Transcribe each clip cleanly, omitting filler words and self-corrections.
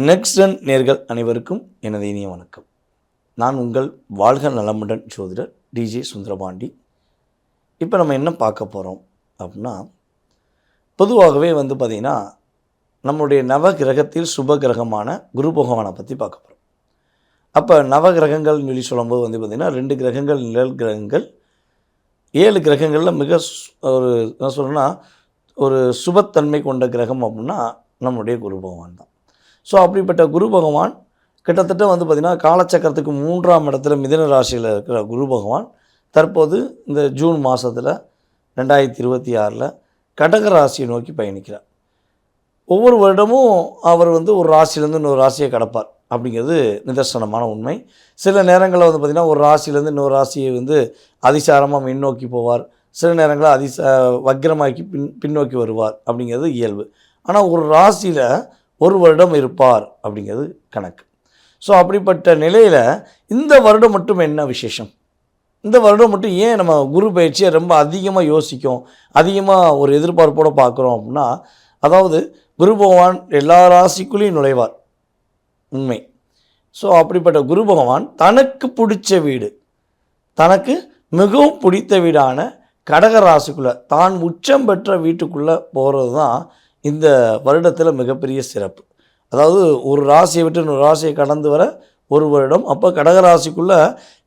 நெக்ஸ்டன் நேர்கள் அனைவருக்கும் எனது இனிய வணக்கம். நான் உங்கள் வாழ்க நலமுடன் ஜோதிடர் டிஜே சுந்தரபாண்டி. இப்போ நம்ம என்ன பார்க்க போகிறோம் அப்படின்னா, பொதுவாகவே பார்த்திங்கன்னா நம்மளுடைய நவகிரகத்தில் சுப கிரகமான குரு பகவானை பற்றி பார்க்க போகிறோம். அப்போ நவகிரகங்கள்னு சொல்லி சொல்லும்போது பார்த்திங்கன்னா 2 கிரகங்கள் நிழல் கிரகங்கள், 7 கிரகங்களில் மிக என்ன சொல்கிறேன்னா ஒரு சுபத்தன்மை கொண்ட கிரகம் அப்படின்னா நம்முடைய குரு பகவான் தான். ஸோ அப்படிப்பட்ட குரு பகவான் கிட்டத்தட்ட பார்த்திங்கன்னா காலச்சக்கரத்துக்கு 3ஆம் இடத்துல மிதுன ராசியில் இருக்கிற குரு பகவான் தற்போது இந்த ஜூன் மாதத்தில் 2026 கடக ராசியை நோக்கி பயணிக்கிறார். ஒவ்வொரு வருடமும் அவர் ஒரு ராசியிலேருந்து இன்னொரு ராசியை கடப்பார் அப்படிங்கிறது நிதர்சனமான உண்மை. சில நேரங்களில் பார்த்திங்கன்னா ஒரு ராசியிலேருந்து இன்னொரு ராசியை அதிசாரமாக முன்னோக்கி போவார், சில நேரங்களில் வக்ரமாக்கி பின்னோக்கி வருவார் அப்படிங்கிறது இயல்பு. ஆனால் ஒரு ராசியில் ஒரு வருடம் இருப்பார் அப்படிங்கிறது கணக்கு. ஸோ அப்படிப்பட்ட நிலையில் இந்த வருடம் மட்டும் என்ன விசேஷம்? இந்த வருடம் மட்டும் ஏன் நம்ம குரு பயிற்சியை ரொம்ப அதிகமாக யோசிக்கும், அதிகமாக ஒரு எதிர்பார்ப்போடு பார்க்குறோம் அப்படின்னா, அதாவது குரு பகவான் எல்லா ராசிக்குள்ளேயும் நுழைவார், உண்மை. ஸோ அப்படிப்பட்ட குரு பகவான் தனக்கு பிடிச்ச வீடு, தனக்கு மிகவும் பிடித்த வீடான கடக ராசிக்குள்ளே தான் உச்சம் பெற்ற வீட்டுக்குள்ளே போகிறது தான் இந்த வருடத்தில் மிகப்பெரிய சிறப்பு. அதாவது ஒரு ராசியை விட்டு இன்னொரு ராசியை கடந்து வர ஒரு வருடம். அப்போ கடகராசிக்குள்ளே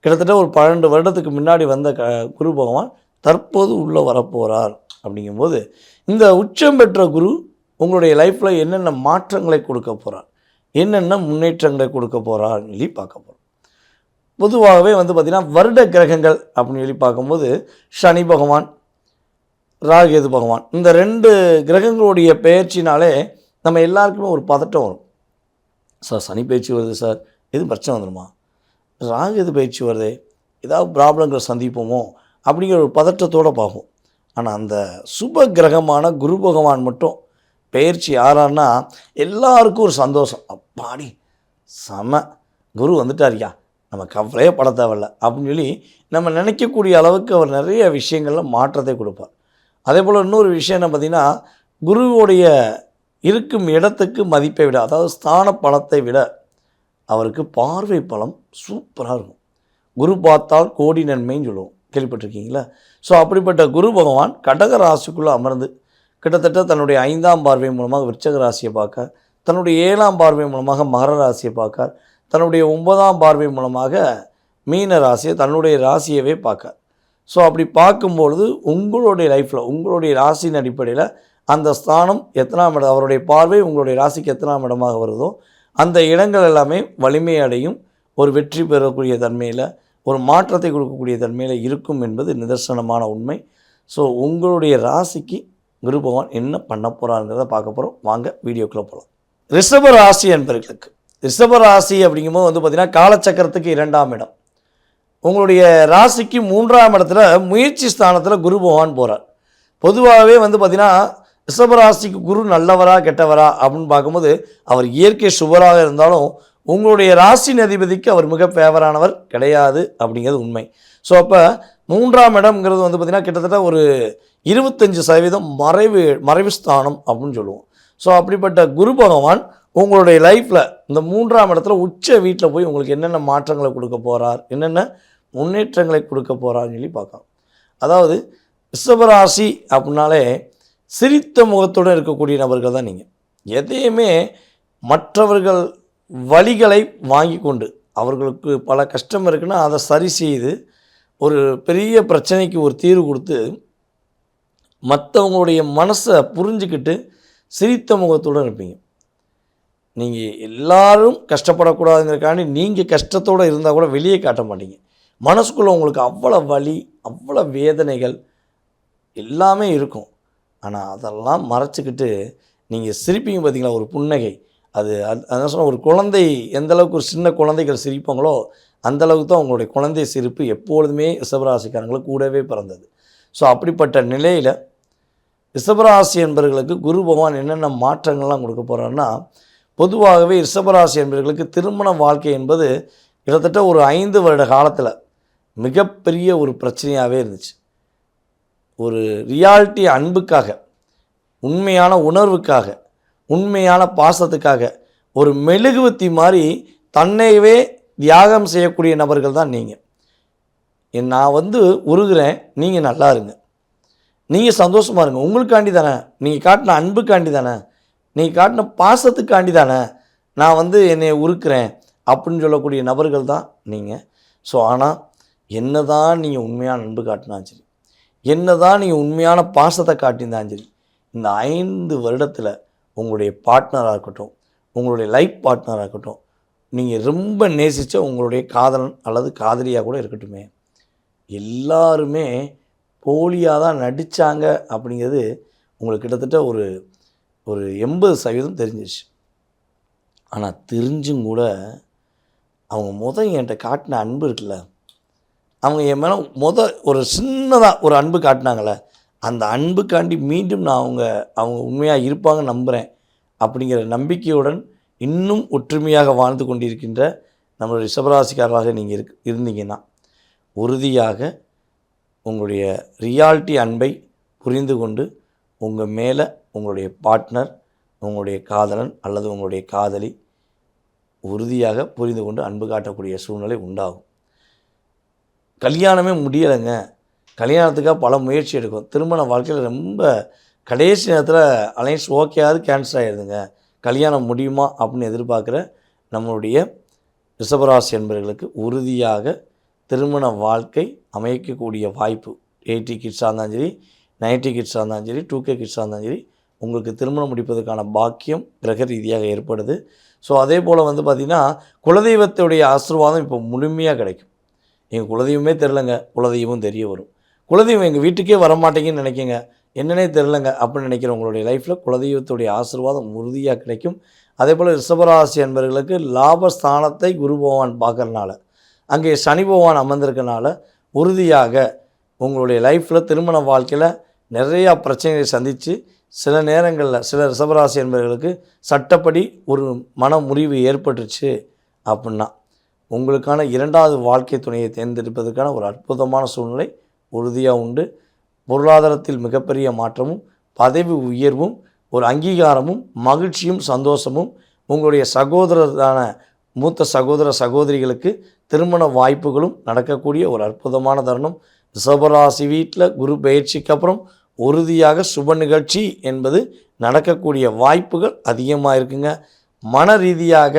கிட்டத்தட்ட ஒரு 12 வருடத்துக்கு முன்னாடி வந்த குரு பகவான் தற்போது உள்ளே வரப்போகிறார். அப்படிங்கும்போது இந்த உச்சம் பெற்ற குரு உங்களுடைய லைஃப்பில் என்னென்ன மாற்றங்களை கொடுக்க போகிறார், என்னென்ன முன்னேற்றங்களை கொடுக்க போகிறார்னு சொல்லி பார்க்க போகிறோம். பொதுவாகவே பார்த்திங்கன்னா வருட கிரகங்கள் அப்படின்னு சொல்லி பார்க்கும்போது சனி பகவான், ராகேது பகவான், இந்த 2 கிரகங்களுடைய பெயர்ச்சினாலே நம்ம எல்லாருக்குமே ஒரு பதட்டம் வரும். சார் சனி பயிற்சி வருது சார், எதுவும் பிரச்சனை வந்துடுமா? ராகேது பயிற்சி வருதே, ஏதாவது ப்ராப்ளங்களை சந்திப்போமோ அப்படிங்கிற ஒரு பதட்டத்தோடு பார்ப்போம். ஆனால் அந்த சுப கிரகமான குரு பகவான் மட்டும் பெயர்ச்சி ஆறான்னா எல்லாருக்கும் ஒரு சந்தோஷம். அப்பாடி செம, குரு வந்துட்டாரியா, நம்ம கவலையே பட தேவையில்லை அப்படின்னு சொல்லி நம்ம நினைக்கக்கூடிய அளவுக்கு அவர் நிறைய விஷயங்களில் மாற்றத்தை கொடுப்பார். அதே போல் இன்னொரு விஷயம் என்ன பார்த்திங்கன்னா, குருவுடைய இருக்கும் இடத்துக்கு மதிப்பை விட, அதாவது ஸ்தான பலத்தை விட அவருக்கு பார்வை பலம் சூப்பராக இருக்கும். குரு பார்த்தால் கோடி நன்மைன்னு சொல்லுவோம், கேள்விப்பட்டிருக்கீங்களா? ஸோ அப்படிப்பட்ட குரு பகவான் கடக ராசிக்குள்ளே அமர்ந்து கிட்டத்தட்ட தன்னுடைய 5ஆம் பார்வை மூலமாக விருச்சக ராசியை பார்க்க, தன்னுடைய 7ஆம் பார்வை மூலமாக மகர ராசியை பார்க்க, தன்னுடைய 9ஆம் பார்வை மூலமாக மீன ராசியை, தன்னுடைய ராசியவே பார்க்க. ஸோ அப்படி பார்க்கும்பொழுது உங்களுடைய லைஃப்பில் உங்களுடைய ராசியின் அடிப்படையில் அந்த ஸ்தானம் எத்தனாம் இடம், அவருடைய பார்வை உங்களுடைய ராசிக்கு எத்தனாம் இடமாக வருதோ அந்த இடங்கள் எல்லாமே வலிமை அடையும், ஒரு வெற்றி பெறக்கூடிய தன்மையில், ஒரு மாற்றத்தை கொடுக்கக்கூடிய தன்மையில் இருக்கும் என்பது நிதர்சனமான உண்மை. ஸோ உங்களுடைய ராசிக்கு குரு பகவான் என்ன பண்ண போகிறாங்கிறத பார்க்க போகிறோம். வாங்க வீடியோக்குள்ளே போகலாம். ரிஷப ராசி என்பவர்களுக்கு, ரிஷப ராசி அப்படிங்கும்போது பார்த்திங்கன்னா காலச்சக்கரத்துக்கு 2ஆம் இடம், உங்களுடைய ராசிக்கு 3ஆம் இடத்துல முயற்சி ஸ்தானத்தில் குரு பகவான் போகிறார். பொதுவாகவே பார்த்திங்கன்னா ரிஷபராசிக்கு குரு நல்லவரா கெட்டவரா அப்படின்னு பார்க்கும்போது அவர் இயற்கை சுபராக இருந்தாலும் உங்களுடைய ராசியின் அதிபதிக்கு அவர் மிக ஃபேவரானவர் கிடையாது அப்படிங்கிறது உண்மை. ஸோ அப்போ 3ஆம் இடம்ங்கிறது பார்த்திங்கன்னா கிட்டத்தட்ட ஒரு 25% மறைவு ஸ்தானம் அப்படின்னு சொல்லுவோம். ஸோ அப்படிப்பட்ட குரு பகவான் உங்களுடைய லைஃப்பில் இந்த 3ஆம் இடத்துல உச்ச வீட்டில் போய் உங்களுக்கு என்னென்ன மாற்றங்களை கொடுக்க போகிறார், என்னென்ன முன்னேற்றங்களை கொடுக்க போகிறான்னு சொல்லி பார்க்கலாம். அதாவது ரிஷபராசி அப்படின்னாலே சிரித்த முகத்துடன் இருக்கக்கூடிய நபர்கள் தான் நீங்கள். எதையுமே மற்றவர்கள் வழிகளை வாங்கி கொண்டு, அவர்களுக்கு பல கஷ்டம் இருக்குன்னா அதை சரி செய்து ஒரு பெரிய பிரச்சனைக்கு ஒரு தீர்வு கொடுத்து மற்றவங்களுடைய மனசை புரிஞ்சுக்கிட்டு சிரித்த முகத்துடன் இருப்பீங்க. நீங்கள் எல்லாரும் கஷ்டப்படக்கூடாதுங்கிறக்காண்டி நீங்கள் கஷ்டத்தோடு இருந்தால் கூட வெளியே காட்ட மாட்டீங்க. மனசுக்குள்ளே உங்களுக்கு அவ்வளோ வலி, அவ்வளோ வேதனைகள் எல்லாமே இருக்கும். ஆனால் அதெல்லாம் மறைச்சிக்கிட்டு நீங்கள் சிரிப்பீங்க பார்த்தீங்களா, ஒரு புன்னகை. அதான் சொன்ன ஒரு குழந்தை எந்தளவுக்கு ஒரு சின்ன குழந்தைகள் சிரிப்பாங்களோ அந்தளவுக்கு தான் உங்களுடைய குழந்தை சிரிப்பு எப்பொழுதுமே ரிஷபராசிக்காரங்களுக்கு கூடவே பிறந்தது. ஸோ அப்படிப்பட்ட நிலையில் ரிஷபராசி என்பவர்களுக்கு குரு பகவான் என்னென்ன மாற்றங்கள்லாம் கொடுக்க போகிறாருன்னா, பொதுவாகவே ரிஷபராசி என்பவர்களுக்கு திருமண வாழ்க்கை என்பது கிட்டத்தட்ட ஒரு 5 வருட காலத்தில் மிகப்பெரிய ஒரு பிரச்சனையாகவே இருந்துச்சு. ஒரு ரியாலிட்டி அன்புக்காக, உண்மையான உணர்வுக்காக, உண்மையான பாசத்துக்காக ஒரு மெழுகுவத்தி மாதிரி தன்னையவே தியாகம் செய்யக்கூடிய நபர்கள் தான் நீங்கள். நான் வந்து உருகிறேன், நீங்கள் நல்லா இருங்க, நீங்கள் சந்தோஷமாக இருங்க, உங்களுக்காண்டி தானே, நீங்கள் காட்டின அன்புக்காண்டி தானே, நீங்கள் காட்டின பாசத்துக்காண்டி தானே நான் வந்து என்னை உருக்கிறேன் அப்படின்னு சொல்லக்கூடிய நபர்கள் தான் நீங்கள். ஸோ ஆனால் என்ன தான் நீங்கள் உண்மையான அன்பு காட்டினாலும் சரி, என்ன தான் நீங்கள் உண்மையான பாசத்தை காட்டியிருந்தாலும் சரி, இந்த 5 வருடத்தில் உங்களுடைய பார்ட்னராக இருக்கட்டும், உங்களுடைய லைஃப் பார்ட்னராக இருக்கட்டும், நீங்கள் ரொம்ப நேசித்த உங்களுடைய காதலன் அல்லது காதலியாக கூட இருக்கட்டுமே, எல்லாருமே போலியாக தான் நடித்தாங்க அப்படிங்கிறது உங்களுக்கு கிட்டத்தட்ட ஒரு 80% தெரிஞ்சிச்சு. ஆனால் தெரிஞ்சும் கூட அவங்க என்கிட்ட காட்டின அன்பு இருக்குல்ல, அவங்க என் மேலே ஒரு சின்னதாக ஒரு அன்பு காட்டினாங்களே, அந்த அன்புக்காண்டி மீண்டும் நான் அவங்க உண்மையாக இருப்பாங்க நம்புகிறேன் அப்படிங்கிற நம்பிக்கையுடன் இன்னும் ஒற்றுமையாக வாழ்ந்து கொண்டிருக்கின்ற நம்மளுடைய ரிஷபராசிக்காரராக நீங்கள் இருந்தீங்கன்னா உறுதியாக உங்களுடைய ரியாலிட்டி அன்பை புரிந்து கொண்டு உங்கள் மேலே உங்களுடைய பார்ட்னர், உங்களுடைய காதலன் அல்லது உங்களுடைய காதலி உறுதியாக புரிந்து கொண்டு அன்பு காட்டக்கூடிய சூழ்நிலை உண்டாகும். கல்யாணமே முடியலைங்க, கல்யாணத்துக்காக பல முயற்சி எடுக்கும், திருமண வாழ்க்கையில் ரொம்ப கடைசி நேரத்தில் அலைன்ஸ் ஓகேயாவது கேன்சல் ஆகிடுதுங்க, கல்யாணம் முடியுமா அப்படின்னு எதிர்பார்க்குற நம்மளுடைய ரிஷபராசி என்பவர்களுக்கு உறுதியாக திருமண வாழ்க்கை அமைக்கக்கூடிய வாய்ப்பு 80 கிட்ஸாக இருந்தாலும் சரி, 90 கிட்ஸாக இருந்தாலும் சரி, 2K கிட்ஸாக இருந்தாலும் சரி, உங்களுக்கு திருமணம் முடிப்பதற்கான பாக்கியம் கிரக ரீதியாக ஏற்படுது. ஸோ அதே போல் வந்து பார்த்திங்கன்னா குலதெய்வத்துடைய ஆசீர்வாதம் இப்போ முழுமையாக கிடைக்கும். எங்கள் குலதெய்வமே தெரிலங்க, குலதெய்வம் தெரிய வரும். குலதெய்வம் எங்கள் வீட்டுக்கே வரமாட்டேங்கன்னு நினைக்கிங்க, என்னன்னே தெரிலங்க அப்படின்னு நினைக்கிற உங்களுடைய லைஃப்பில் குலதெய்வத்துடைய ஆசீர்வாதம் உறுதியாக கிடைக்கும். அதே போல் ரிஷபராசி என்பவர்களுக்கு லாபஸ்தானத்தை குரு பகவான் பார்க்கறனால, அங்கே சனி பகவான் அமர்ந்திருக்கனால உறுதியாக உங்களுடைய லைஃப்பில் திருமண வாழ்க்கையில் நிறையா பிரச்சனைகளை சந்தித்து சில நேரங்களில் சில ரிஷபராசி என்பவர்களுக்கு சட்டப்படி ஒரு மன முறிவு ஏற்பட்டுருச்சு அப்படின்னா உங்களுக்கான 2வது வாழ்க்கை துணையை தேர்ந்தெடுப்பதற்கான ஒரு அற்புதமான சூழ்நிலை உறுதியாக உண்டு. பொருளாதாரத்தில் மிகப்பெரிய மாற்றமும், பதவி உயர்வும், ஒரு அங்கீகாரமும், மகிழ்ச்சியும், சந்தோஷமும், உங்களுடைய சகோதரரான மூத்த சகோதரிகளுக்கு திருமண வாய்ப்புகளும் நடக்கக்கூடிய ஒரு அற்புதமான தருணம். ரிஷபராசி வீட்டில் குரு பயிற்சிக்கு அப்புறம் உறுதியாக சுப நிகழ்ச்சி என்பது நடக்கக்கூடிய வாய்ப்புகள் அதிகமாக இருக்குங்க. மன ரீதியாக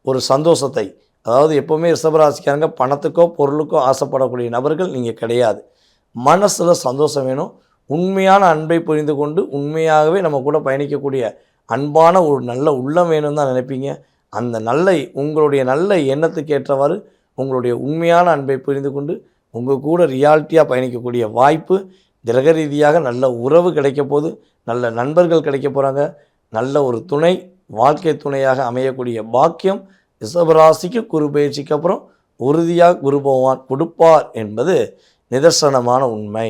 ஒரு சந்தோஷத்தை, அதாவது எப்போவுமே ரிஷபராசிக்காரங்க பணத்துக்கோ பொருளுக்கோ ஆசைப்படக்கூடிய நபர்கள் நீங்கள் கிடையாது. மனசில் சந்தோஷம் வேணும், உண்மையான அன்பை புரிந்து கொண்டு உண்மையாகவே நம்ம கூட பயணிக்கக்கூடிய அன்பான ஒரு நல்ல உள்ளம் வேணும்னு தான் நினைப்பீங்க. அந்த உங்களுடைய நல்ல எண்ணத்துக்கு ஏற்றவாறு உங்களுடைய உண்மையான அன்பை புரிந்து கொண்டு உங்கள் கூட ரியாலிட்டியாக பயணிக்கக்கூடிய வாய்ப்பு, கிரக ரீதியாக நல்ல உறவு கிடைக்க போது, நல்ல நண்பர்கள் கிடைக்க போகிறாங்க, நல்ல ஒரு துணை, வாழ்க்கை துணையாக அமையக்கூடிய பாக்கியம் ரிஷபராசிக்கு குரு பயிற்சிக்கு அப்புறம் உறுதியாக குரு பகவான் கொடுப்பார் என்பது நிதர்சனமான உண்மை.